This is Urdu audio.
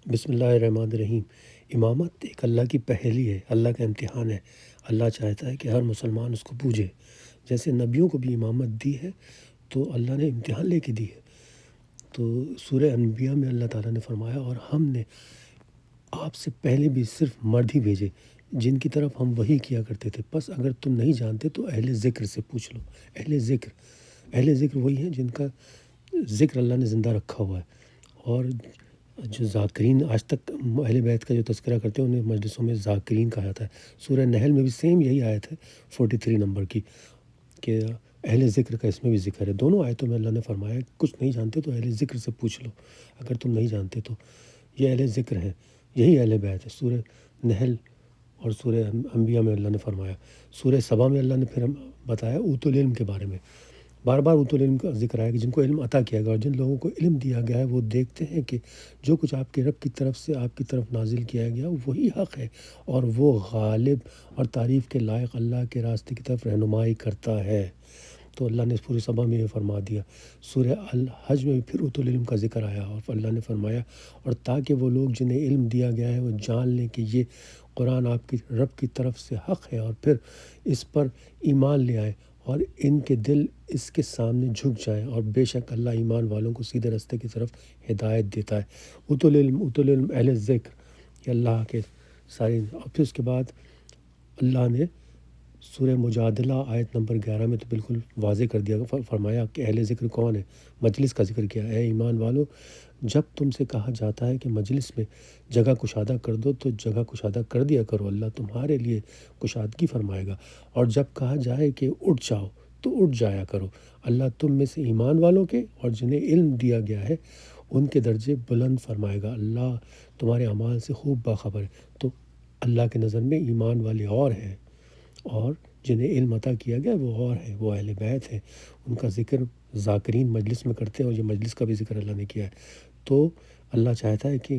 بسم اللہ الرحمن الرحیم۔ امامت ایک اللہ کی پہلی ہے، اللہ کا امتحان ہے۔ اللہ چاہتا ہے کہ ہر مسلمان اس کو پوجے۔ جیسے نبیوں کو بھی امامت دی ہے تو اللہ نے امتحان لے کے دی ہے۔ تو سورہ انبیاء میں اللہ تعالیٰ نے فرمایا اور ہم نے آپ سے پہلے بھی صرف مرد ہی بھیجے جن کی طرف ہم وحی کیا کرتے تھے، بس اگر تم نہیں جانتے تو اہل ذکر سے پوچھ لو۔ اہل ذکر وہی ہیں جن کا ذکر اللہ نے زندہ رکھا ہوا ہے، اور جو ذاکرین آج تک اہل بیت کا جو تذکرہ کرتے ہیں انہیں مجلسوں میں ذاکرین کہا جاتا ہے۔ سورہ نحل میں بھی سیم یہی آیت ہے 43 نمبر کی کہ اہل ذکر کا اس میں بھی ذکر ہے۔ دونوں آیتوں میں اللہ نے فرمایا کہ کچھ نہیں جانتے تو اہل ذکر سے پوچھ لو اگر تم نہیں جانتے تو۔ یہ اہل ذکر ہیں، یہی اہل بیت ہے۔ سورہ نحل اور سورہ انبیاء میں اللہ نے فرمایا۔ سورہ سبا میں اللہ نے پھر بتایا اوت العلم کے بارے میں، بار بار اوت العلم کا ذکر آیا کہ جن کو علم عطا کیا گیا اور جن لوگوں کو علم دیا گیا ہے وہ دیکھتے ہیں کہ جو کچھ آپ کے رب کی طرف سے آپ کی طرف نازل کیا گیا وہی حق ہے، اور وہ غالب اور تعریف کے لائق اللہ کے راستے کی طرف رہنمائی کرتا ہے۔ تو اللہ نے پورے سبا میں یہ فرما دیا۔ سورہ الحج میں پھر اوت العلم کا ذکر آیا اور اللہ نے فرمایا اور تاکہ وہ لوگ جنہیں علم دیا گیا ہے وہ جان لیں کہ یہ قرآن آپ کی رب کی طرف سے حق ہے، اور پھر اس پر ایمان لے آئیں اور ان کے دل اس کے سامنے جھک جائیں، اور بے شک اللہ ایمان والوں کو سیدھے راستے کی طرف ہدایت دیتا ہے۔ اوت العلم اہل ذکر یہ اللہ کے سارے۔ اور پھر اس کے بعد اللہ نے سورہ مجادلہ آیت نمبر 11 میں تو بالکل واضح کر دیا، فرمایا کہ اہل ذکر کون ہے، مجلس کا ذکر کیا۔ اے ایمان والو، جب تم سے کہا جاتا ہے کہ مجلس میں جگہ کشادہ کر دو تو جگہ کشادہ کر دیا کرو، اللہ تمہارے لیے کشادگی فرمائے گا۔ اور جب کہا جائے کہ اٹھ جاؤ تو اٹھ جایا کرو، اللہ تم میں سے ایمان والوں کے اور جنہیں علم دیا گیا ہے ان کے درجے بلند فرمائے گا، اللہ تمہارے اعمال سے خوب باخبر ہے۔ تو اللہ کے نظر میں ایمان والے اور ہیں، اور جنہیں علم عطا کیا گیا وہ اور ہیں، وہ اہل بیت ہیں۔ ان کا ذکر ذاکرین مجلس میں کرتے ہیں، اور یہ مجلس کا بھی ذکر اللہ نے کیا ہے۔ تو اللہ چاہتا ہے کہ